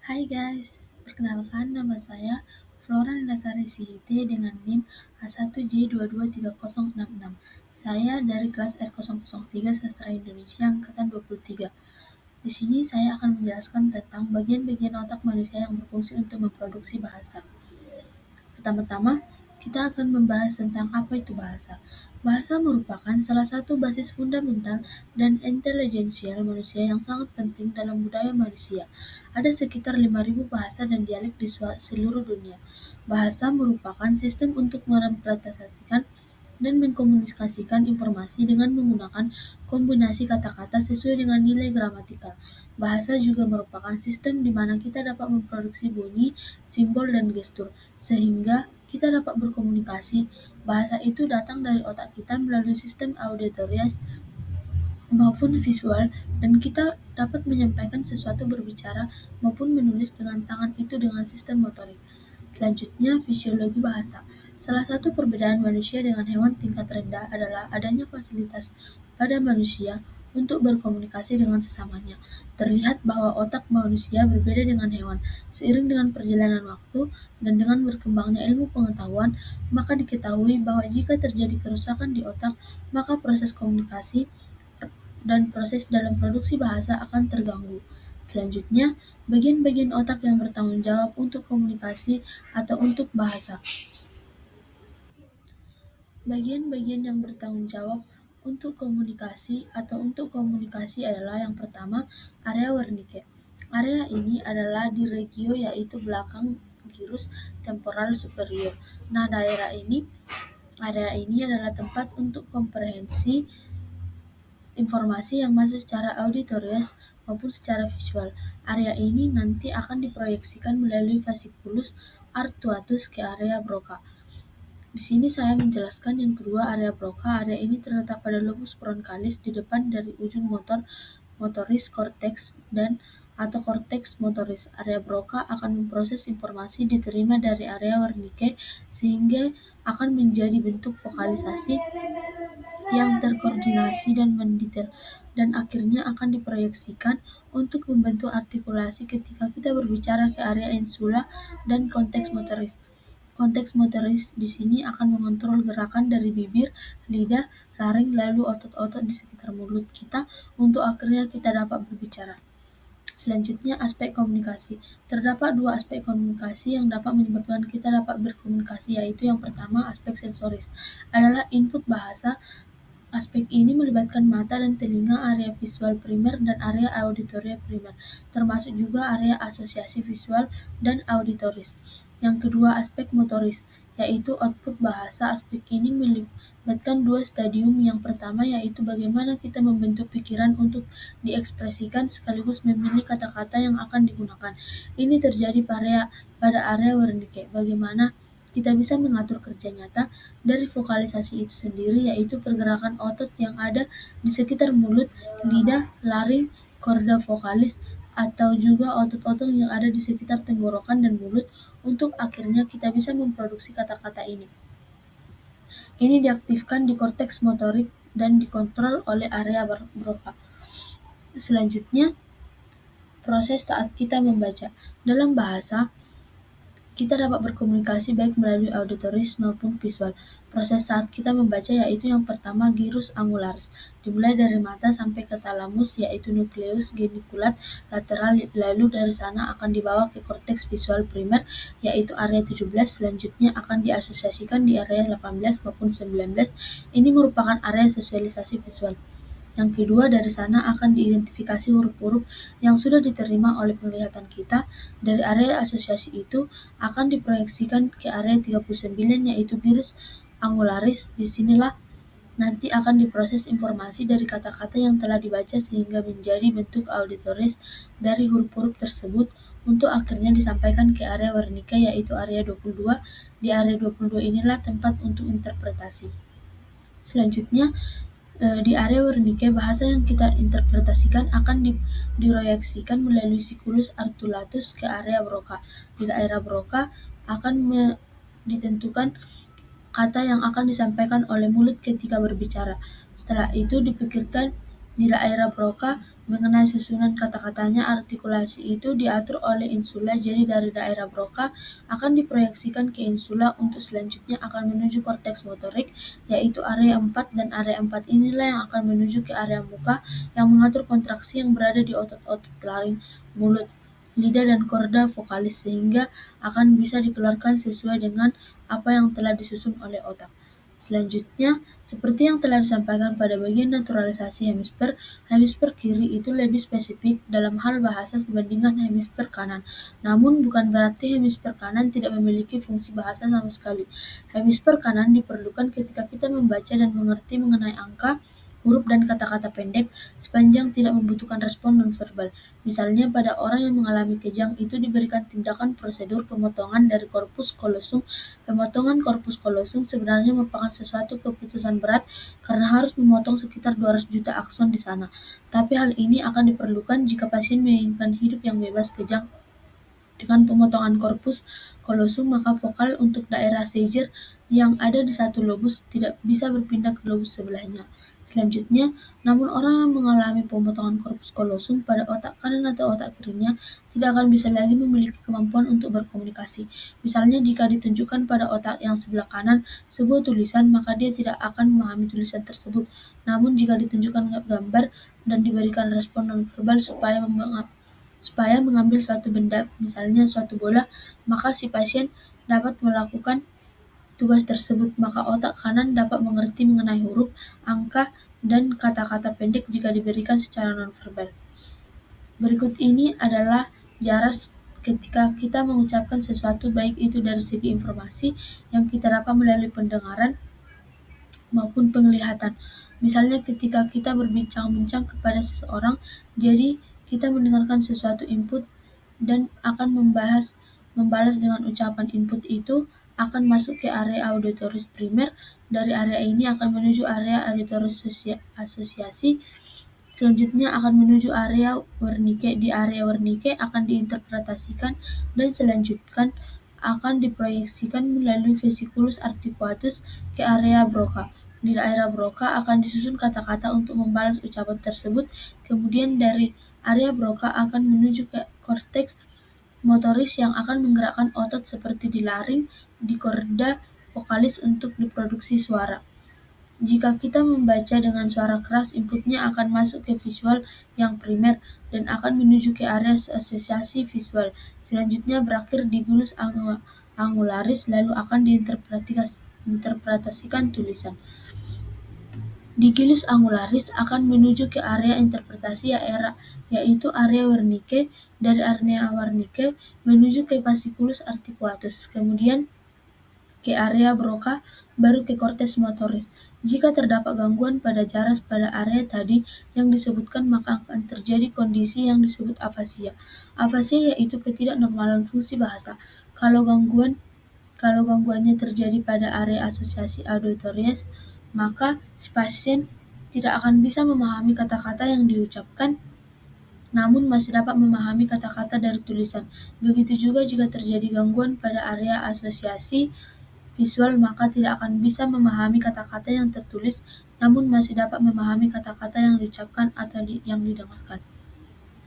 Hai guys, perkenalkan nama saya Flora Nasari Sihite dengan NIM A1J223066. Saya dari kelas R003 Sastra Indonesia angkatan 23. Di sini saya akan menjelaskan tentang bagian-bagian otak manusia yang berfungsi untuk memproduksi bahasa. Pertama-tama, kita akan membahas tentang apa itu bahasa. Bahasa merupakan salah satu basis fundamental dan intelijensial manusia yang sangat penting dalam budaya manusia. Ada sekitar 5.000 bahasa dan dialek di seluruh dunia. Bahasa merupakan sistem untuk merepresentasikan dan mengkomunikasikan informasi dengan menggunakan kombinasi kata-kata sesuai dengan nilai gramatikal. Bahasa juga merupakan sistem di mana kita dapat memproduksi bunyi, simbol, dan gestur, sehingga kita dapat berkomunikasi. Bahasa itu datang dari otak kita melalui sistem auditorias maupun visual, dan kita dapat menyampaikan sesuatu berbicara maupun menulis dengan tangan itu dengan sistem motorik. Selanjutnya, fisiologi bahasa. Salah satu perbedaan manusia dengan hewan tingkat rendah adalah adanya fasilitas pada manusia untuk berkomunikasi dengan sesamanya. Terlihat bahwa otak manusia berbeda dengan hewan. Seiring dengan perjalanan waktu dan dengan berkembangnya ilmu pengetahuan, maka diketahui bahwa jika terjadi kerusakan di otak, maka proses komunikasi dan proses dalam produksi bahasa akan terganggu. Selanjutnya, bagian-bagian otak yang bertanggung jawab untuk komunikasi atau untuk bahasa. Bagian-bagian yang bertanggung jawab untuk komunikasi atau untuk komunikasi adalah yang pertama, area Wernicke. Area ini adalah di regio yaitu belakang gyrus temporal superior. Nah, area ini adalah tempat untuk komprehensi informasi yang masuk secara auditorius maupun secara visual. Area ini nanti akan diproyeksikan melalui fasciculus arcuatus ke area Broca. Di sini saya menjelaskan yang kedua, area Broca. Area ini terletak pada lobus frontalis di depan dari ujung motoris cortex dan atau cortex motoris. Area Broca akan memproses informasi diterima dari area Wernicke sehingga akan menjadi bentuk vokalisasi yang terkoordinasi dan mendetail, dan akhirnya akan diproyeksikan untuk membentuk artikulasi ketika kita berbicara ke area insula dan konteks motoris. Konteks motoris di sini akan mengontrol gerakan dari bibir, lidah, laring, lalu otot-otot di sekitar mulut kita untuk akhirnya kita dapat berbicara. Selanjutnya, aspek komunikasi. Terdapat dua aspek komunikasi yang dapat menyebabkan kita dapat berkomunikasi, yaitu yang pertama, aspek sensoris, adalah input bahasa. Aspek ini melibatkan mata dan telinga, area visual primer, dan area auditoria primer, termasuk juga area asosiasi visual dan auditoris. Yang kedua, aspek motoris, yaitu output bahasa. Aspek ini melibatkan dua stadium. Yang pertama yaitu bagaimana kita membentuk pikiran untuk diekspresikan sekaligus memilih kata-kata yang akan digunakan. Ini terjadi pada area Wernicke. Bagaimana kita bisa mengatur kerja nyata dari vokalisasi itu sendiri, yaitu pergerakan otot yang ada di sekitar mulut, lidah, laring, korda vokalis, atau juga otot-otot yang ada di sekitar tenggorokan dan mulut untuk akhirnya kita bisa memproduksi kata-kata ini. Ini diaktifkan di korteks motorik dan dikontrol oleh area Broca. Selanjutnya, proses saat kita membaca. Dalam bahasa, kita dapat berkomunikasi baik melalui auditoris maupun visual. Proses saat kita membaca yaitu yang pertama, gyrus angularis, dimulai dari mata sampai ke talamus yaitu nukleus geniculat lateral, lalu dari sana akan dibawa ke korteks visual primer yaitu area 17, selanjutnya akan diasosiasikan di area 18 maupun 19. Ini merupakan area sosialisasi visual. Yang kedua, dari sana akan diidentifikasi huruf-huruf yang sudah diterima oleh penglihatan kita. Dari area asosiasi itu akan diproyeksikan ke area 39 yaitu gyrus angularis. Di sinilah nanti akan diproses informasi dari kata-kata yang telah dibaca sehingga menjadi bentuk auditoris dari huruf-huruf tersebut untuk akhirnya disampaikan ke area Wernicke yaitu area 22. Di area 22 inilah tempat untuk interpretasi. Selanjutnya, di area Wernicke, bahasa yang kita interpretasikan akan diproyeksikan melalui siculus articulatus ke area Broca. Di daerah Broca akan ditentukan kata yang akan disampaikan oleh mulut ketika berbicara. Setelah itu dipikirkan di daerah Broca Mengenai susunan kata-katanya, artikulasi itu diatur oleh insula, jadi dari daerah Broca akan diproyeksikan ke insula untuk selanjutnya akan menuju korteks motorik, yaitu area 4, dan area 4 inilah yang akan menuju ke area muka yang mengatur kontraksi yang berada di otot-otot laring, mulut, lidah, dan korda vokalis sehingga akan bisa dikeluarkan sesuai dengan apa yang telah disusun oleh otak. Selanjutnya, seperti yang telah disampaikan pada bagian naturalisasi hemisfer kiri itu lebih spesifik dalam hal bahasa dibandingkan hemisfer kanan. Namun bukan berarti hemisfer kanan tidak memiliki fungsi bahasa sama sekali. Hemisfer kanan diperlukan ketika kita membaca dan mengerti mengenai angka, huruf, dan kata-kata pendek sepanjang tidak membutuhkan respon nonverbal. Misalnya pada orang yang mengalami kejang itu diberikan tindakan prosedur pemotongan dari korpus kolosum. Pemotongan korpus kolosum sebenarnya merupakan sesuatu keputusan berat karena harus memotong sekitar 200 juta akson di sana. Tapi hal ini akan diperlukan jika pasien menginginkan hidup yang bebas kejang. Dengan pemotongan korpus kolosum, maka vokal untuk daerah seizure yang ada di satu lobus tidak bisa berpindah ke lobus sebelahnya. Selanjutnya, namun orang yang mengalami pemotongan korpus kolosum pada otak kanan atau otak kirinya tidak akan bisa lagi memiliki kemampuan untuk berkomunikasi. Misalnya jika ditunjukkan pada otak yang sebelah kanan sebuah tulisan, maka dia tidak akan memahami tulisan tersebut. Namun jika ditunjukkan gambar dan diberikan respon nonverbal supaya mengambil suatu benda, misalnya suatu bola, maka si pasien dapat melakukan tugas tersebut. Maka otak kanan dapat mengerti mengenai huruf, angka, dan kata-kata pendek jika diberikan secara nonverbal. Berikut ini adalah jaras ketika kita mengucapkan sesuatu, baik itu dari segi informasi yang kita dapat melalui pendengaran maupun penglihatan. Misalnya ketika kita berbincang-bincang kepada seseorang, jadi kita mendengarkan sesuatu input dan akan membalas dengan ucapan. Input itu akan masuk ke area auditoris primer. Dari area ini akan menuju area auditoris asosiasi. Selanjutnya akan menuju area Wernicke. Di area Wernicke akan diinterpretasikan dan selanjutnya akan diproyeksikan melalui vesiculus articuatus ke area Broca. Di daerah Broca akan disusun kata-kata untuk membalas ucapan tersebut. Kemudian dari area Broca akan menuju ke korteks motoris yang akan menggerakkan otot seperti di laring, di korda vokalis untuk diproduksi suara. Jika kita membaca dengan suara keras, inputnya akan masuk ke visual yang primer dan akan menuju ke area asosiasi visual. Selanjutnya berakhir di gulus angularis lalu akan diinterpretasikan tulisan. Di gilus angularis akan menuju ke area interpretasi yaitu area Wernicke. Dari area Wernicke menuju ke fasciculus articuatus, kemudian ke area Broca, baru ke korteks motoris. Jika terdapat gangguan pada jaras pada area tadi yang disebutkan, maka akan terjadi kondisi yang disebut afasia. Afasia yaitu ketidaknormalan fungsi bahasa. Kalau gangguannya terjadi pada area asosiasi auditories, maka si pasien tidak akan bisa memahami kata-kata yang diucapkan, namun masih dapat memahami kata-kata dari tulisan. Begitu juga jika terjadi gangguan pada area asosiasi visual, maka tidak akan bisa memahami kata-kata yang tertulis, namun masih dapat memahami kata-kata yang diucapkan atau yang didengarkan.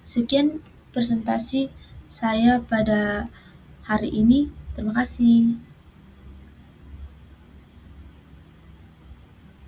Sekian presentasi saya pada hari ini. Terima kasih.